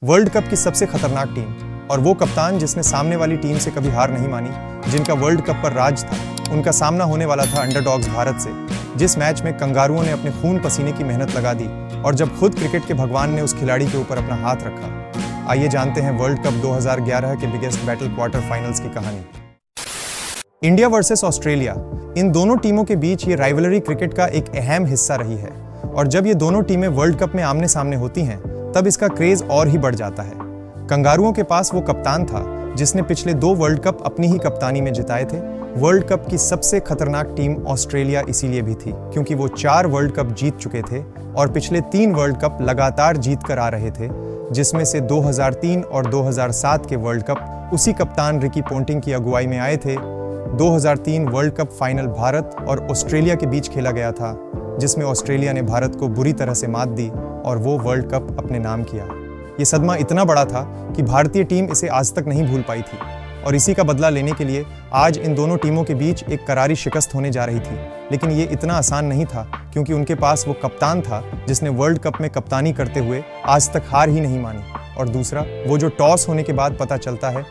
World cup की सबसे खतरनाक टीम और वो कप्तान जिसने सामने वाली टीम से कभी हार नहीं मानी, जिनका वर्ल्ड कप पर राज था, उनका सामना होने वाला था अंडरडॉग्स भारत से, जिस मैच में कंगारुओं ने अपने खून पसीने की मेहनत लगा दी और जब खुद क्रिकेट के भगवान ने उस खिलाड़ी के ऊपर अपना हाथ रखा। आइए जानते हैं वर्ल्ड कप 2011 के बिगेस्ट बैटल क्वार्टर फाइनल्स की कहानी। इंडिया वर्सेस ऑस्ट्रेलिया, इन दोनों टीमों के बीच ये राइवलरी क्रिकेट का एक अहम हिस्सा रही है और जब ये दोनों टीमें वर्ल्ड कप में आमने सामने होती हैं तब इसका क्रेज और ही बढ़ जाता है। कंगारुओं के पास वो कप्तान था जिसने पिछले 2 वर्ल्ड कप अपनी ही कप्तानी में जिताए थे। वर्ल्ड कप की सबसे खतरनाक टीम ऑस्ट्रेलिया इसीलिए भी थी क्योंकि वो 4 वर्ल्ड कप जीत चुके थे और पिछले 3 वर्ल्ड कप लगातार जीत कर आ रहे थे, जिसमें से 2003 और 2007 के वर्ल्ड कप उसी कप्तान रिकी पोंटिंग की अगुवाई में आए थे। 2003 वर्ल्ड कप फाइनल भारत और ऑस्ट्रेलिया के बीच खेला गया था, जिसमें ऑस्ट्रेलिया ने भारत को बुरी तरह से मात दी और वो वर्ल्ड कप अपने नाम किया। ये सदमा इतना बड़ा था कि भारतीय टीम इसे आज तक नहीं भूल पाई थी और इसी का बदला लेने के लिए आज इन दोनों टीमों के बीच एक करारी शिकस्त होने जा रही थी। लेकिन ये इतना आसान नहीं था क्योंकि उनके पास वो कप्तान था जिसने वर्ल्ड कप में कप्तानी करते हुए आज तक हार ही नहीं मानी। और दूसरा, वो जो टॉस होने के बाद पता चलता है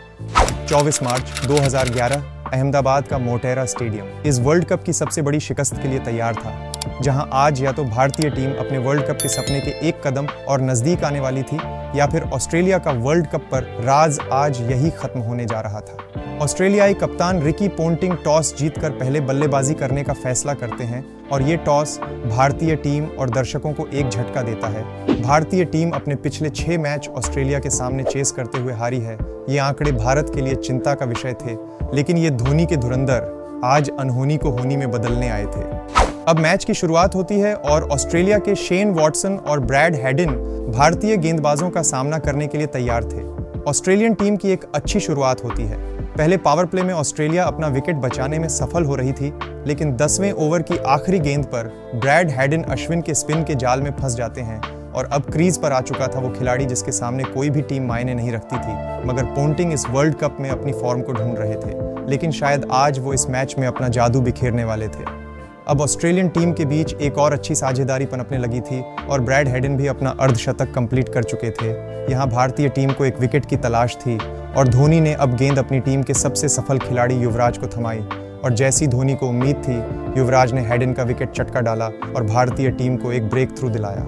24 मार्च 2011 अहमदाबाद का मोटेरा स्टेडियम इस वर्ल्ड कप की सबसे बड़ी शिकस्त के लिए तैयार था, जहां आज या तो भारतीय टीम अपने वर्ल्ड कप के सपने के एक कदम और नजदीक आने वाली थी या फिर ऑस्ट्रेलिया का वर्ल्ड कप पर राज आज यही खत्म होने जा रहा था। ऑस्ट्रेलियाई कप्तान रिकी पोंटिंग टॉस जीतकर पहले बल्लेबाजी करने का फैसला करते हैं और ये टॉस भारतीय टीम और दर्शकों को एक झटका देता है। भारतीय टीम अपने पिछले 6 मैच ऑस्ट्रेलिया के सामने चेस करते हुए हारी है। ये आंकड़े भारत के लिए चिंता का विषय थे, लेकिन ये धोनी के धुरंधर आज अनहोनी को होनी में बदलने आए थे। अब मैच की शुरुआत होती है और ऑस्ट्रेलिया के शेन वॉटसन और ब्रैड हेडिन भारतीय गेंदबाजों का सामना करने के लिए तैयार थे। ऑस्ट्रेलियन टीम की एक अच्छी शुरुआत होती है। पहले पावर प्ले में ऑस्ट्रेलिया अपना विकेट बचाने में सफल हो रही थी, लेकिन 10वें ओवर की आखिरी गेंद पर ब्रैड हेडिन अश्विन के स्पिन के जाल में फंस जाते हैं और अब क्रीज पर आ चुका था वो खिलाड़ी जिसके सामने कोई भी टीम मायने नहीं रखती थी। मगर पोंटिंग इस वर्ल्ड कप में अपनी फॉर्म को ढूंढ रहे थे, लेकिन शायद आज वो इस मैच में अपना जादू बिखेरने वाले थे। अब ऑस्ट्रेलियन टीम के बीच एक और अच्छी साझेदारी पनपने लगी थी और ब्रैड हेडिन भी अपना अर्धशतक कंप्लीट कर चुके थे। यहाँ भारतीय टीम को एक विकेट की तलाश थी और धोनी ने अब गेंद अपनी टीम के सबसे सफल खिलाड़ी युवराज को थमाई और जैसी धोनी को उम्मीद थी, युवराज ने हेडिन का विकेट चटका डाला और भारतीय टीम को एक ब्रेक थ्रू दिलाया।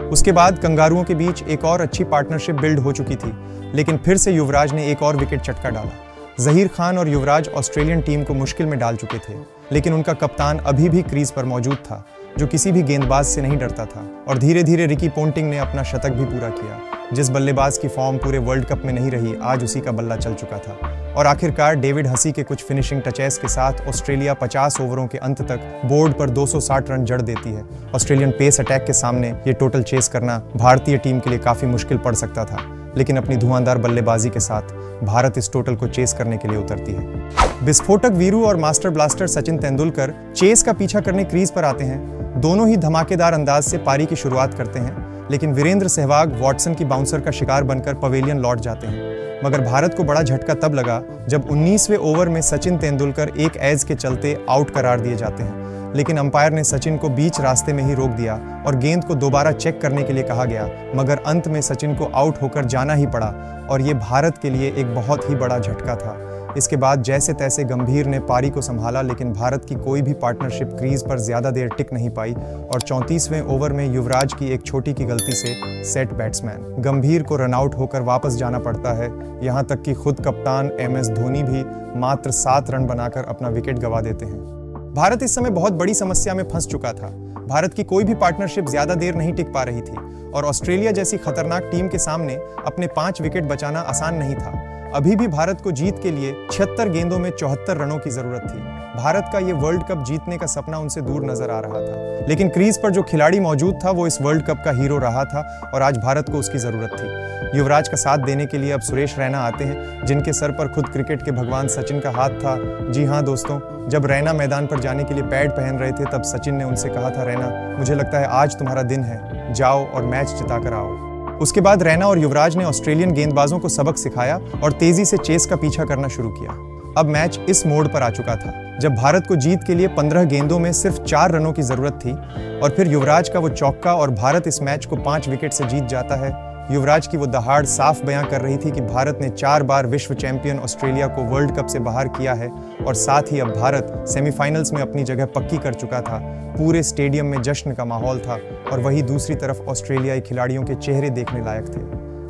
उसके बाद कंगारुओं के बीच एक और अच्छी पार्टनरशिप बिल्ड हो चुकी थी, लेकिन फिर से युवराज ने एक और विकेट चटका डाला। जहीर खान और युवराज ऑस्ट्रेलियन टीम को मुश्किल में डाल चुके थे, लेकिन उनका कप्तान अभी भी क्रीज पर मौजूद था, जो किसी भी गेंदबाज से नहीं डरता था और धीरे धीरे रिकी पोंटिंग ने अपना शतक भी पूरा किया। जिस बल्लेबाज की फॉर्म पूरे वर्ल्ड कप में नहीं रही, आज उसी का बल्ला चल चुका था और आखिरकार डेविड हसी के कुछ फिनिशिंग टचेस के साथ ऑस्ट्रेलिया 50 ओवरों के अंत तक बोर्ड पर 260 रन जड़ देती है। ऑस्ट्रेलियन पेस अटैक के सामने ये टोटल चेस करना भारतीय टीम के लिए काफी मुश्किल पड़ सकता था, लेकिन अपनी धुआंधार बल्लेबाजी के साथ भारत इस टोटल को चेस करने के लिए उतरती है। विस्फोटक वीरू और master blaster Sachin Tendulkar chase का पीछा करने क्रीज पर आते हैं। दोनों ही धमाकेदार अंदाज से पारी की शुरुआत करते हैं, लेकिन वीरेंद्र सहवाग वॉटसन की बाउंसर का शिकार बनकर पवेलियन लौट जाते हैं। मगर भारत को बड़ा झटका तब लगा जब 19वें ओवर में सचिन तेंदुलकर एक एज के चलते आउट करार दिए जाते हैं, लेकिन अंपायर ने सचिन को बीच रास्ते में ही रोक दिया और गेंद को दोबारा चेक करने के लिए कहा गया, मगर अंत में सचिन को आउट होकर जाना ही पड़ा और ये भारत के लिए एक बहुत ही बड़ा झटका था। इसके बाद जैसे तैसे गंभीर ने पारी को संभाला, लेकिन भारत की कोई भी पार्टनरशिप क्रीज पर ज्यादा देर टिक नहीं पाई और 34वें ओवर में युवराज की एक छोटी की गलती से सेट बैट्समैन गंभीर को रनआउट होकर वापस जाना पड़ता है। यहाँ तक कि खुद कप्तान MS धोनी भी मात्र 7 रन बनाकर अपना विकेट गंवा देते हैं। भारत इस समय बहुत बड़ी समस्या में फंस चुका था। भारत की कोई भी पार्टनरशिप ज्यादा देर नहीं टिक पा रही थी और ऑस्ट्रेलिया जैसी खतरनाक टीम के सामने अपने 5 विकेट बचाना आसान नहीं था। अभी भी भारत को जीत के लिए 76 गेंदों में 74 रनों की जरूरत थी। भारत का ये वर्ल्ड कप जीतने का सपना उनसे दूर नजर आ रहा था, लेकिन क्रीज पर जो खिलाड़ी मौजूद था वो इस वर्ल्ड कप का हीरो रहा था और आज भारत को उसकी जरूरत थी। युवराज का साथ देने के लिए अब सुरेश रैना आते हैं, जिनके सर पर खुद क्रिकेट के भगवान सचिन का हाथ था। जी हाँ दोस्तों, जब रैना मैदान पर जाने के लिए पैड पहन रहे थे तब सचिन ने उनसे कहा था, रैना मुझे लगता है आज तुम्हारा दिन है, जाओ और मैच जिताकर आओ। उसके बाद रैना और युवराज ने ऑस्ट्रेलियन गेंदबाजों को सबक सिखाया और तेजी से चेस का पीछा करना शुरू किया। अब मैच इस मोड़ पर आ चुका था जब भारत को जीत के लिए 15 गेंदों में सिर्फ 4 रनों की जरूरत थी और फिर युवराज का वो चौका और भारत इस मैच को 5 विकेट से जीत जाता है। युवराज की वो दहाड़ साफ बयां कर रही थी कि भारत ने 4 बार विश्व चैंपियन ऑस्ट्रेलिया को वर्ल्ड कप से बाहर किया है और साथ ही अब भारत सेमीफाइनल्स में अपनी जगह पक्की कर चुका था। पूरे स्टेडियम में जश्न का माहौल था और वहीं दूसरी तरफ ऑस्ट्रेलियाई खिलाड़ियों के चेहरे देखने लायक थे।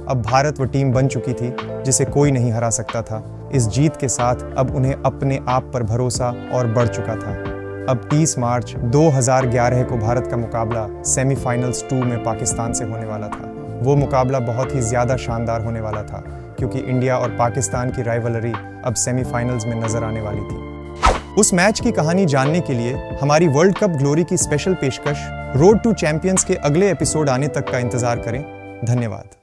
अब भारत वो टीम बन चुकी थी जिसे कोई नहीं हरा सकता था। इस जीत के साथ अब उन्हें अपने आप पर भरोसा और बढ़ चुका था। अब 30 मार्च 2011 को भारत का मुकाबला सेमीफाइनल्स 2 में पाकिस्तान से होने वाला था। वो मुकाबला बहुत ही ज़्यादा शानदार होने वाला था क्योंकि इंडिया और पाकिस्तान की राइवलरी अब सेमीफाइनल्स में नजर आने वाली थी। उस मैच की कहानी जानने के लिए हमारी वर्ल्ड कप ग्लोरी की स्पेशल पेशकश रोड टू चैंपियंस के अगले एपिसोड आने तक का इंतजार करें। धन्यवाद।